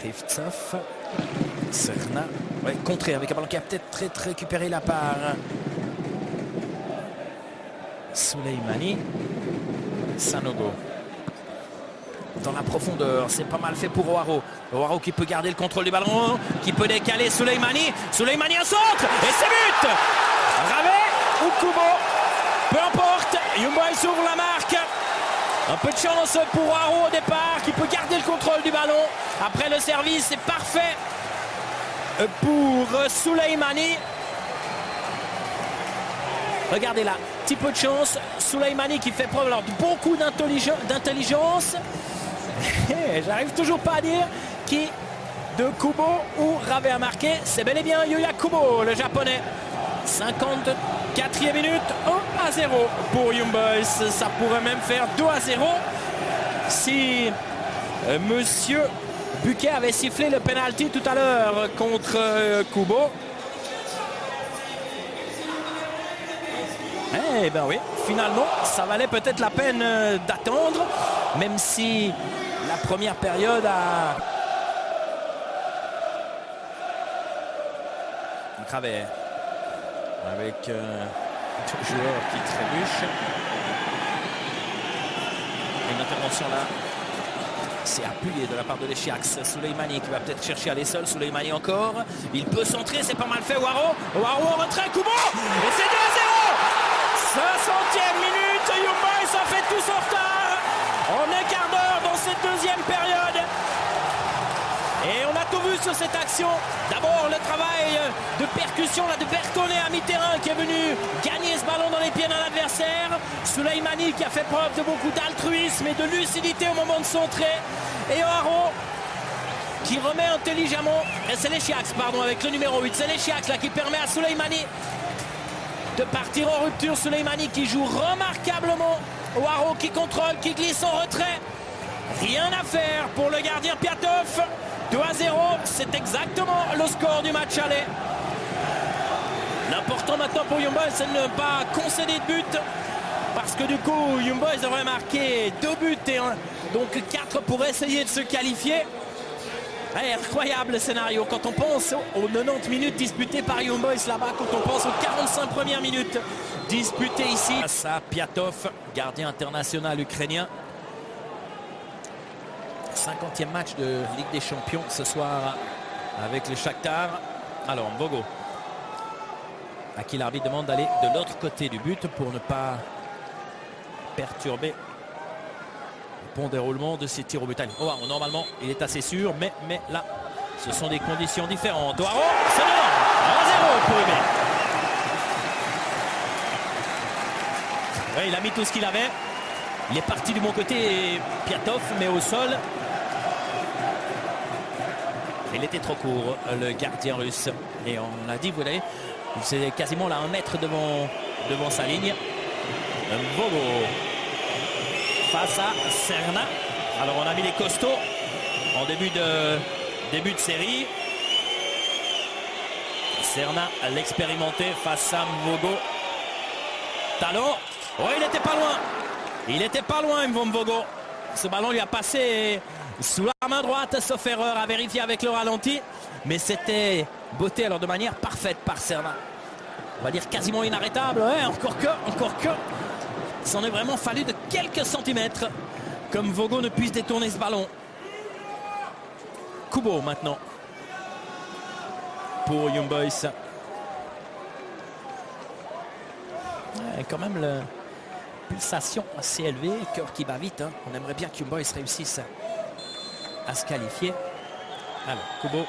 Krivtsov. Serna. Ouais, contré avec un ballon qui a peut-être récupéré la part. Souleymani. Sanogo. Dans la profondeur, c'est pas mal fait pour O'Haro. O'Haro qui peut garder le contrôle du ballon, qui peut décaler Souleymani. Souleymani un centre et c'est but. Ravet ou Kubo, peu importe, Young Boys ouvre la marque. Un peu de chance pour O'Haro au départ, qui peut garder le contrôle du ballon. Après le service, c'est parfait pour Souleymani. Regardez là, petit peu de chance. Souleymani qui fait preuve alors de beaucoup d'intelligence. J'arrive toujours pas à dire qui de Kubo ou Ravet a marqué. C'est bel et bien Yuya Kubo, le japonais. 54e minute, 1-0 pour Young Boys. Ça pourrait même faire 2-0 si Monsieur Buquet avait sifflé le penalty tout à l'heure contre Kubo. Eh ben oui, finalement, ça valait peut-être la peine d'attendre, même si la première période a... Ravet avec deux joueurs qui trébuchent. Une intervention là, c'est appuyé de la part de l'Echiax. Souleymani qui va peut-être chercher à aller seul. Souleymani encore, il peut centrer, c'est pas mal fait. O'Haro en retrait, Kubo, et c'est 2-0. 60e minute, Young Boys a fait tout son retard en un quart d'heure dans cette deuxième période. Et on a tout vu sur cette action. D'abord le travail de percussion là, de Bertone à mi-terrain qui est venu gagner ce ballon dans les pieds d'un adversaire. Souleymani qui a fait preuve de beaucoup d'altruisme et de lucidité au moment de centrer. Et O'Haro qui remet intelligemment. Et c'est l'Echiax, pardon, avec le numéro 8. C'est l'Echiax là qui permet à Souleymani de partir en rupture. Souleymani qui joue remarquablement. O'Haro qui contrôle, qui glisse en retrait. Rien à faire pour le gardien Piatov. 2-0, c'est exactement le score du match aller. L'important maintenant pour Young Boys, c'est de ne pas concéder de but. Parce que du coup, Young Boys devrait marquer 2 buts et donc 4 pour essayer de se qualifier. Incroyable le scénario quand on pense aux 90 minutes disputées par Young Boys là-bas, quand on pense aux 45 premières minutes disputées ici. Ça, Piatov, gardien international ukrainien. 50e match de Ligue des Champions ce soir avec le Shakhtar. Alors Mvogo, à qui l'arbitre demande d'aller de l'autre côté du but pour ne pas perturber le bon déroulement de ces tirs au but. Oh, normalement, il est assez sûr, mais là, ce sont des conditions différentes. O'Haro, c'est dedans. 1-0 pour Hubert. Oui, il a mis tout ce qu'il avait. Il est parti du bon côté, Piatov, mais au sol. Il était trop court, le gardien russe. Et on l'a dit, vous voyez, c'est quasiment là 1 mètre devant sa ligne. Mvogo face à Serna. Alors on a mis les costauds en début de série. Serna l'expérimenté face à Mvogo. Talon. Oh, il n'était pas loin. Il n'était pas loin, Mvogo. Ce ballon lui a passé sous la main droite, sauf erreur, à vérifier avec le ralenti. Mais c'était botté alors de manière parfaite par Serna. On va dire quasiment inarrêtable. Ouais, encore que. Il s'en est vraiment fallu de quelques centimètres. Comme Mvogo ne puisse détourner ce ballon. Kubo maintenant. Pour Young Boys. Ouais, quand même le... pulsation assez élevée, cœur qui bat vite. On aimerait bien que Young Boys réussisse à se qualifier. Alors, Kubo. Ouais,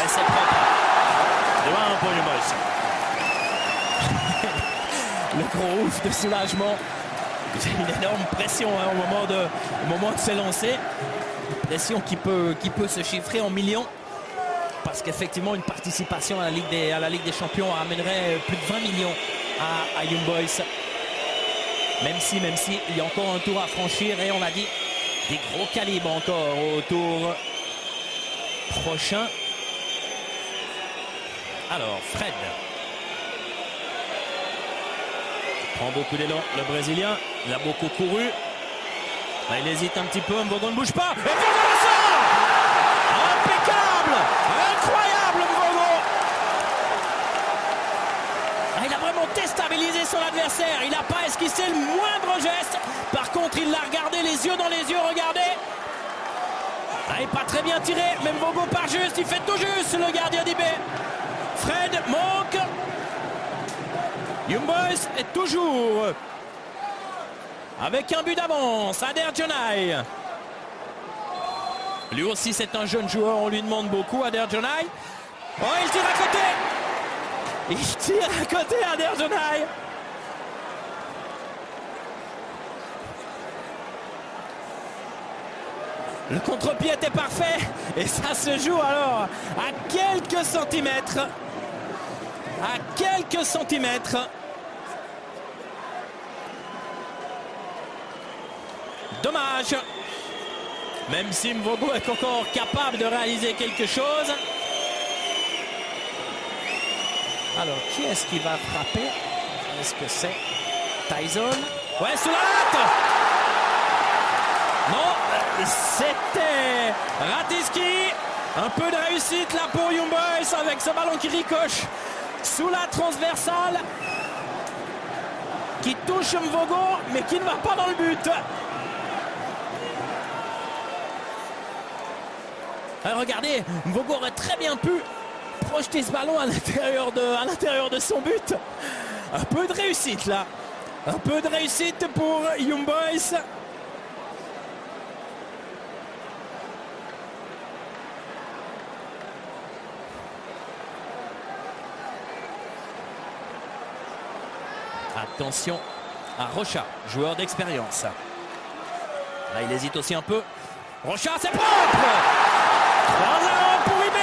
c'est propre. 2-1 pour Young Boys. Le gros ouf de soulagement. Une énorme pression au moment de se lancer. Pression qui peut se chiffrer en millions. Parce qu'effectivement, une participation à la Ligue des Champions amènerait plus de 20 millions à Young Boys. Même si il y a encore un tour à franchir et on l'a dit, des gros calibres encore au tour prochain. Alors Fred prend beaucoup d'élan, le Brésilien, il a beaucoup couru. Là, il hésite un petit peu, Mvogo ne bouge pas. Et Mvogo le sort. Impeccable. Incroyable Mvogo. Il a vraiment déstabilisé son adversaire. Il n'a pas esquissé le moindre geste. Par contre, il l'a regardé les yeux dans les yeux. Regardez. Il n'est pas très bien tiré. Mais Mvogo part juste. Il fait tout juste le gardien d'IB. Fred manque. Young Boys est toujours avec un but d'avance. Ader Dionay. Lui aussi, c'est un jeune joueur. On lui demande beaucoup. Ader Dionay. Oh, il tire à côté. Il tire à côté, Ader Dionay. Le contre-pied était parfait. Et ça se joue alors à quelques centimètres. À quelques centimètres. Dommage. Même si Mvogo est encore capable de réaliser quelque chose. Alors, qui est-ce qui va frapper? Est-ce que c'est Tyson? Ouais, sous la latte. Non, c'était Ratiski. Un peu de réussite là pour Young Boys avec ce ballon qui ricoche sous la transversale. Qui touche Mvogo, mais qui ne va pas dans le but. Alors, regardez, Mvogo aurait très bien pu projeter ce ballon à l'intérieur de son but. Un peu de réussite là. Un peu de réussite pour Young Boys. Attention à Rocha, joueur d'expérience. Là, il hésite aussi un peu. Rocha, c'est propre. 3-1 pour IB.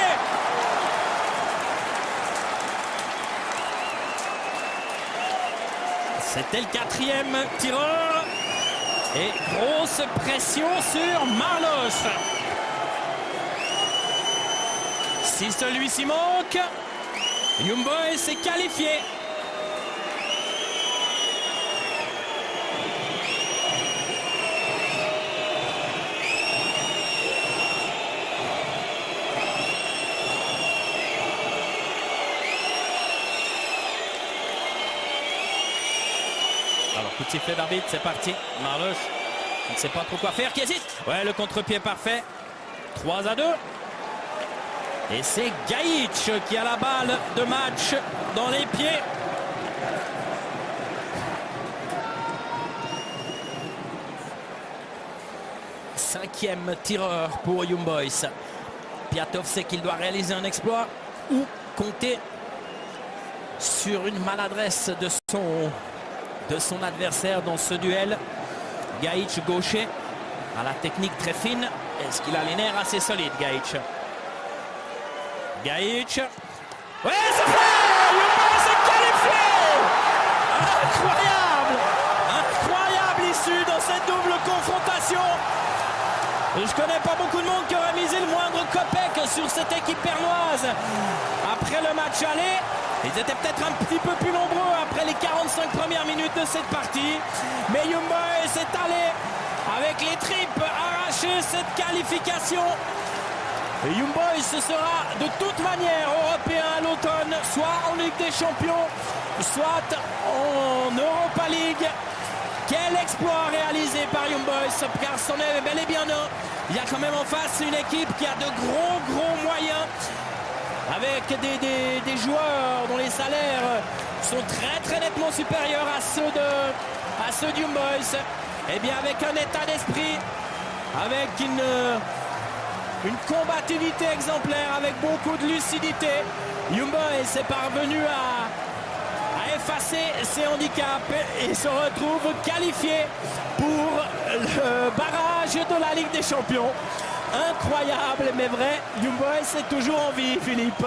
C'était le 4e tireur. Et grosse pression sur Marlos. Si celui-ci manque, Young Boys s'est qualifié. Alors, coup de sifflet d'arbitre, c'est parti. Marlos, il ne sait pas trop quoi faire, qui hésite. Ouais, le contre-pied parfait. 3-2. Et c'est Gaïch qui a la balle de match dans les pieds. Cinquième tireur pour Young Boys. Piatov sait qu'il doit réaliser un exploit ou compter sur une maladresse de son adversaire dans ce duel. Gaïch gaucher à la technique très fine. Est-ce qu'il a les nerfs assez solides, Gaïch? Gaïch. Ouais, c'est fait! Young Boys s'est qualifié! Incroyable! Incroyable issue dans cette double confrontation. Je ne connais pas beaucoup de monde qui aurait misé le moindre copec sur cette équipe pernoise. Après le match aller, ils étaient peut-être un petit peu plus nombreux après les 45 premières minutes de cette partie. Mais Young Boys est allé avec les tripes arracher cette qualification. Et Young Boys, ce sera de toute manière européen à l'automne, soit en Ligue des Champions, soit en Europa League. Quel exploit réalisé par Young Boys, car c'en est bel et bien un. Il y a quand même en face une équipe qui a de gros moyens, avec des joueurs dont les salaires sont très nettement supérieurs à ceux de Young Boys. Et bien avec un état d'esprit, avec une combativité exemplaire, avec beaucoup de lucidité, Young Boys est parvenu à effacer ses handicaps et se retrouve qualifié pour le barrage de la Ligue des Champions. Incroyable mais vrai, Young Boys est toujours en vie, Philippe.